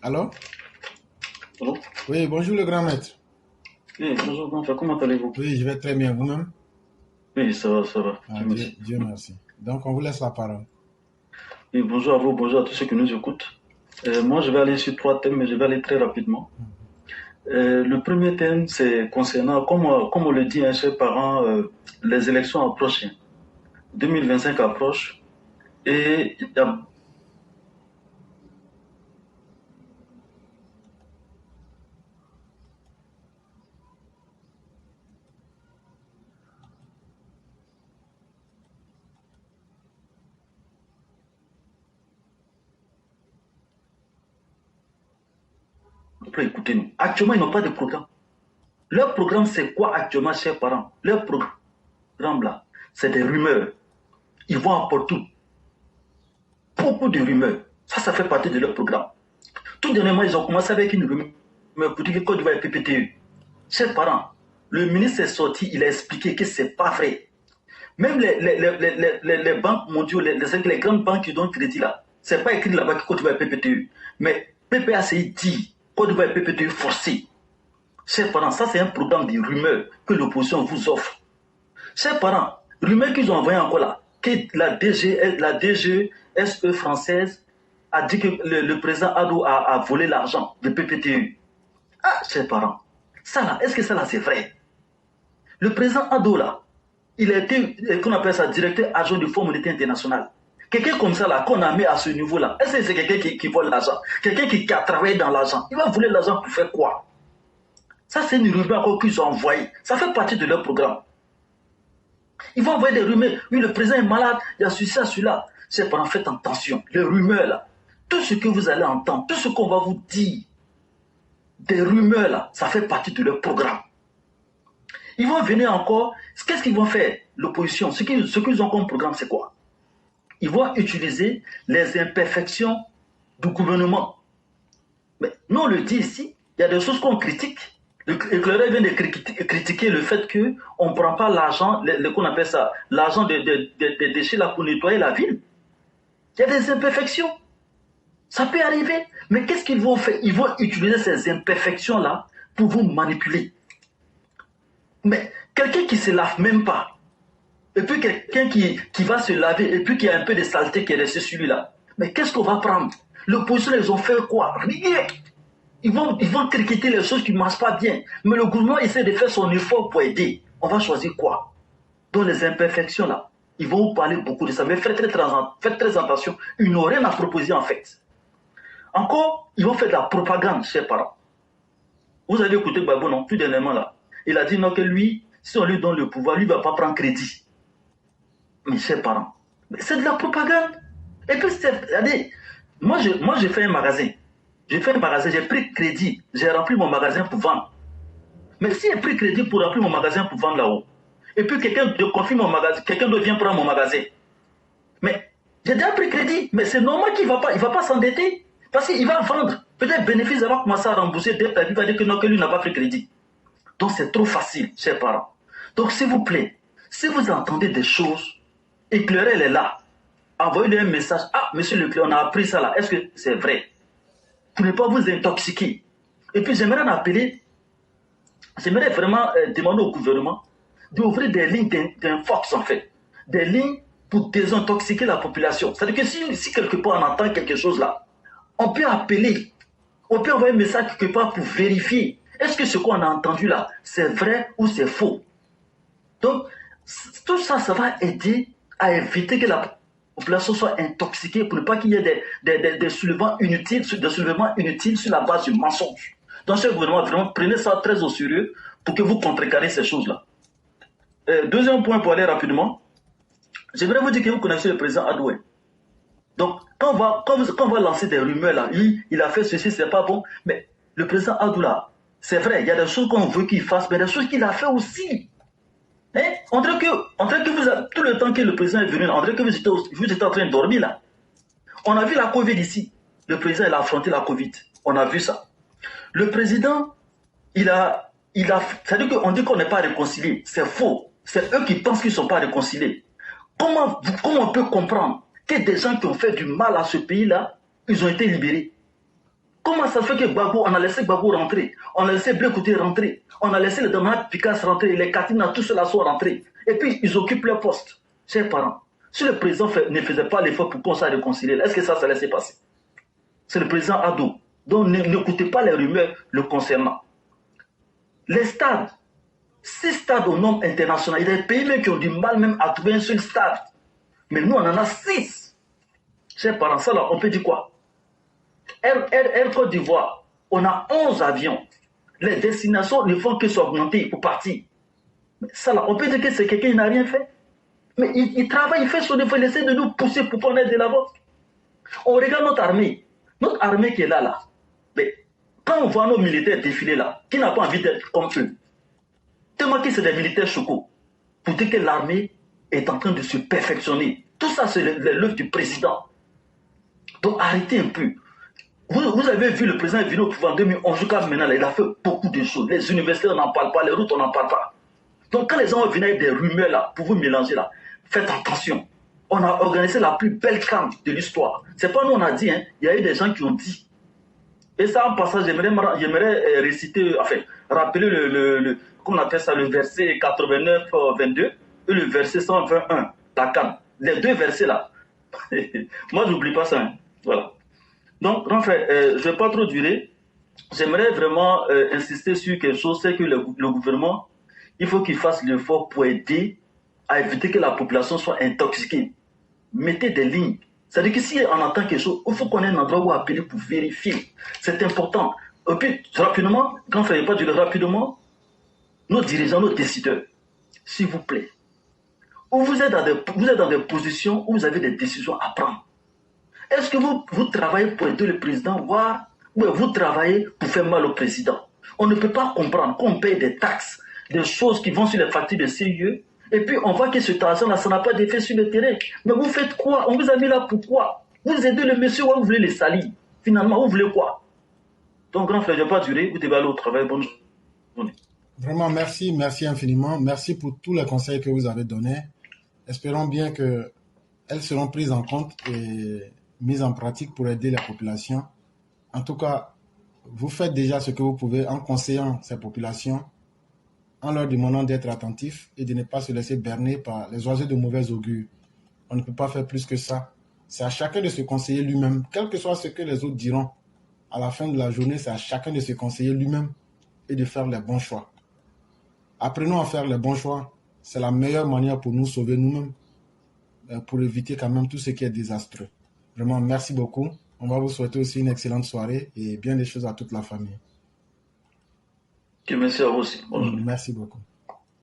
Allô? Allô? Oui, bonjour le grand maître. Oui, bonjour, grand frère, comment allez-vous? Oui, je vais très bien. Vous-même? Oui, ça va, Ah, Dieu Dieu, merci. Dieu merci. Donc, on vous laisse la parole. Oui, bonjour à vous, bonjour à tous ceux qui nous écoutent. Moi, je vais aller sur trois thèmes, mais je vais aller très rapidement. Le premier thème, c'est concernant, comme on le dit, hein, chers parents, les élections approchent, hein. 2025 approche, et il y a écoutez-nous. Actuellement, ils n'ont pas de programme. Leur programme, c'est quoi actuellement, chers parents? Leur programme, là, c'est des rumeurs. Ils vont apporter beaucoup de rumeurs. Ça fait partie de leur programme. Tout dernièrement, ils ont commencé avec une rumeur pour dire que Côte d'Ivoire est PPTE. Chers parents, le ministre est sorti, il a expliqué que ce n'est pas vrai. Même les banques mondiales, les grandes banques qui donnent crédit là, ce n'est pas écrit là-bas que Côte d'Ivoire est PPTE. Mais PPACI dit Côte d'Ivoire est PPTE forcé. Chers parents, ça c'est un programme de rumeurs que l'opposition vous offre. Chers parents, rumeurs qu'ils ont envoyées encore là, que la DGSE française a dit que le président Adou a volé l'argent de PPTE. Ah, chers parents, ça là, est-ce que ça là c'est vrai? Le président Ado là, il a été, qu'on appelle ça, directeur adjoint du Fonds monétaire international. Quelqu'un comme ça là, qu'on a mis à ce niveau là, est-ce que c'est quelqu'un qui vole l'argent? Quelqu'un qui a travaillé dans l'argent. Il va voler l'argent pour faire quoi? Ça c'est une rumeur qu'ils ont envoyée. Ça fait partie de leur programme. Ils vont envoyer des rumeurs. Oui, le président est malade, il y a ceci, celui-là. Chers parents, faites attention. Les rumeurs là, tout ce que vous allez entendre, tout ce qu'on va vous dire, des rumeurs là, ça fait partie de leur programme. Ils vont venir encore, qu'est-ce qu'ils vont faire? L'opposition, ce qu'ils ont comme programme, c'est quoi? Ils vont utiliser les imperfections du gouvernement. Mais nous, on le dit ici, il y a des choses qu'on critique. L'éclaireur vient de critiquer le fait qu'on ne prend pas l'argent, qu'on appelle ça, l'argent des déchets là pour nettoyer la ville. Il y a des imperfections. Ça peut arriver. Mais qu'est-ce qu'ils vont faire? Ils vont utiliser ces imperfections-là pour vous manipuler. Mais quelqu'un qui ne se lave même pas, et puis quelqu'un qui va se laver, et puis qui a un peu de saleté qui est resté sur lui-là, mais qu'est-ce qu'on va prendre? L'opposition, ils ont fait quoi? Rien. Ils vont critiquer les choses qui ne marchent pas bien. Mais le gouvernement essaie de faire son effort pour aider. On va choisir quoi? Dans les imperfections, là, ils vont vous parler beaucoup de ça. Mais faites très attention. Ils n'ont rien à proposer, en fait. Encore, ils vont faire de la propagande, chers parents. Vous avez écouté Babou, non? Tout dernièrement, là. Il a dit non, que lui, si on lui donne le pouvoir, lui ne va pas prendre crédit. Mes chers parents, c'est de la propagande. Et puis, regardez, moi, j'ai fait un magasin. J'ai pris crédit, j'ai rempli mon magasin pour vendre. Mais si j'ai pris crédit pour remplir mon magasin pour vendre là-haut, et puis quelqu'un confie mon magasin, quelqu'un d'autre vient prendre mon magasin, mais j'ai déjà pris crédit, mais c'est normal qu'il ne va pas s'endetter, parce qu'il va vendre. Peut-être bénéfice, il va commencer à rembourser, il va dire que non, que lui n'a pas pris crédit. Donc c'est trop facile, chers parents. Donc s'il vous plaît, si vous entendez des choses, éclairez elle est là. Envoyez-lui un message. Ah, monsieur le clerc, on a appris ça là. Est-ce que c'est vrai? Pour ne pas vous intoxiquer. Et puis j'aimerais vraiment demander au gouvernement d'ouvrir des lignes d'infox en fait. Des lignes pour désintoxiquer la population. C'est-à-dire que si quelque part on entend quelque chose là, on peut appeler, on peut envoyer un message quelque part pour vérifier. Est-ce que ce qu'on a entendu là, c'est vrai ou c'est faux? Donc, tout ça, ça va aider à éviter que la population soit intoxiquée pour ne pas qu'il y ait des soulèvements inutiles sur la base du mensonge. Donc, ce gouvernement, vraiment, prenez ça très au sérieux pour que vous contrecarrez ces choses-là. Deuxième point pour aller rapidement, j'aimerais vous dire que vous connaissez le président Adoué. Donc, quand on va lancer des rumeurs là, il a fait ceci, c'est pas bon, mais le président Adou là, c'est vrai, il y a des choses qu'on veut qu'il fasse, mais des choses qu'il a fait aussi. Hein? On dirait que tout le temps que le président est venu, on dirait que vous étiez en train de dormir là. On a vu la Covid ici. Le président, il a affronté la Covid. On a vu ça. Le président, c'est-à-dire qu'on dit qu'on n'est pas réconcilié. C'est faux. C'est eux qui pensent qu'ils ne sont pas réconciliés. Comment on peut comprendre que des gens qui ont fait du mal à ce pays-là, ils ont été libérés? Comment ça se fait que Gbagbo, on a laissé Gbagbo rentrer, on a laissé Blé-Côté rentrer, on a laissé les Damana Picasse rentrer, les Katina, tous ceux-là sont rentrés. Et puis, ils occupent leur poste. Chers parents, si le président ne faisait pas l'effort pour qu'on s'aille réconcilier, est-ce que ça se laissait passer? C'est le président Ado. Donc, n'écoutez pas les rumeurs le concernant. Les stades, 6 stades au nombre international. Il y a des pays même qui ont du mal même à trouver un seul stade. Mais nous, on en a 6. Chers parents, ça là, on peut dire quoi? Air Côte d'Ivoire, on a 11 avions. Les destinations ne font que s'augmenter pour partir. Mais ça là, on peut dire que c'est quelqu'un qui n'a rien fait. Mais il travaille, il fait son effort, il essaie de nous pousser pour qu'on aille de l'avant. On regarde notre armée. Notre armée qui est là. Mais quand on voit nos militaires défiler là, qui n'a pas envie d'être comme eux, tellement que c'est des militaires chocos, pour dire que l'armée est en train de se perfectionner. Tout ça, c'est l'œuvre du président. Donc arrêtez un peu. Vous avez vu le président est venu au pouvoir en 2011 jusqu'à maintenant, là, il a fait beaucoup de choses. Les universités, on n'en parle pas, les routes, on n'en parle pas. Donc quand les gens viennent avec des rumeurs là, pour vous mélanger là, faites attention. On a organisé la plus belle camp de l'histoire. C'est pas nous on a dit, hein. Il y a eu des gens qui ont dit. Et ça, en passant, j'aimerais réciter, enfin, rappeler comment on appelle ça, le verset 89, 22 et le verset 121, la camp. Les deux versets là. Moi, je n'oublie pas ça. Hein. Voilà. Donc, grand frère, je ne vais pas trop durer. J'aimerais vraiment insister sur quelque chose, c'est que le gouvernement, il faut qu'il fasse l'effort pour aider à éviter que la population soit intoxiquée. Mettez des lignes. C'est-à-dire que si on entend quelque chose, il faut qu'on ait un endroit où appeler pour vérifier. C'est important. Et puis, rapidement, grand frère, il n'y a pas durer rapidement, nos dirigeants, nos décideurs, s'il vous plaît, vous êtes dans des positions où vous avez des décisions à prendre. Est-ce que vous travaillez pour aider le président, voire ou vous travaillez pour faire mal au président? On ne peut pas comprendre qu'on paye des taxes, des choses qui vont sur les factures de CIE, et puis on voit que cet argent-là, ça n'a pas d'effet sur le terrain. Mais vous faites quoi? On vous a mis là pourquoi? Vous aidez le monsieur ou vous voulez les salir? Finalement, vous voulez quoi? Donc, grand frère, je ne vais pas durer, vous devez aller au travail. Bonne journée. Vraiment, merci infiniment. Merci pour tous les conseils que vous avez donnés. Espérons bien qu'elles seront prises en compte et mises en pratique pour aider la population. En tout cas, vous faites déjà ce que vous pouvez en conseillant ces populations, en leur demandant d'être attentifs et de ne pas se laisser berner par les oiseaux de mauvais augure. On ne peut pas faire plus que ça. C'est à chacun de se conseiller lui-même, quel que soit ce que les autres diront. À la fin de la journée, c'est à chacun de se conseiller lui-même et de faire les bons choix. Apprenons à faire les bons choix. C'est la meilleure manière pour nous sauver nous-mêmes, pour éviter quand même tout ce qui est désastreux. Vraiment, merci beaucoup. On va vous souhaiter aussi une excellente soirée et bien des choses à toute la famille. Merci à vous aussi. Bonjour. Merci beaucoup.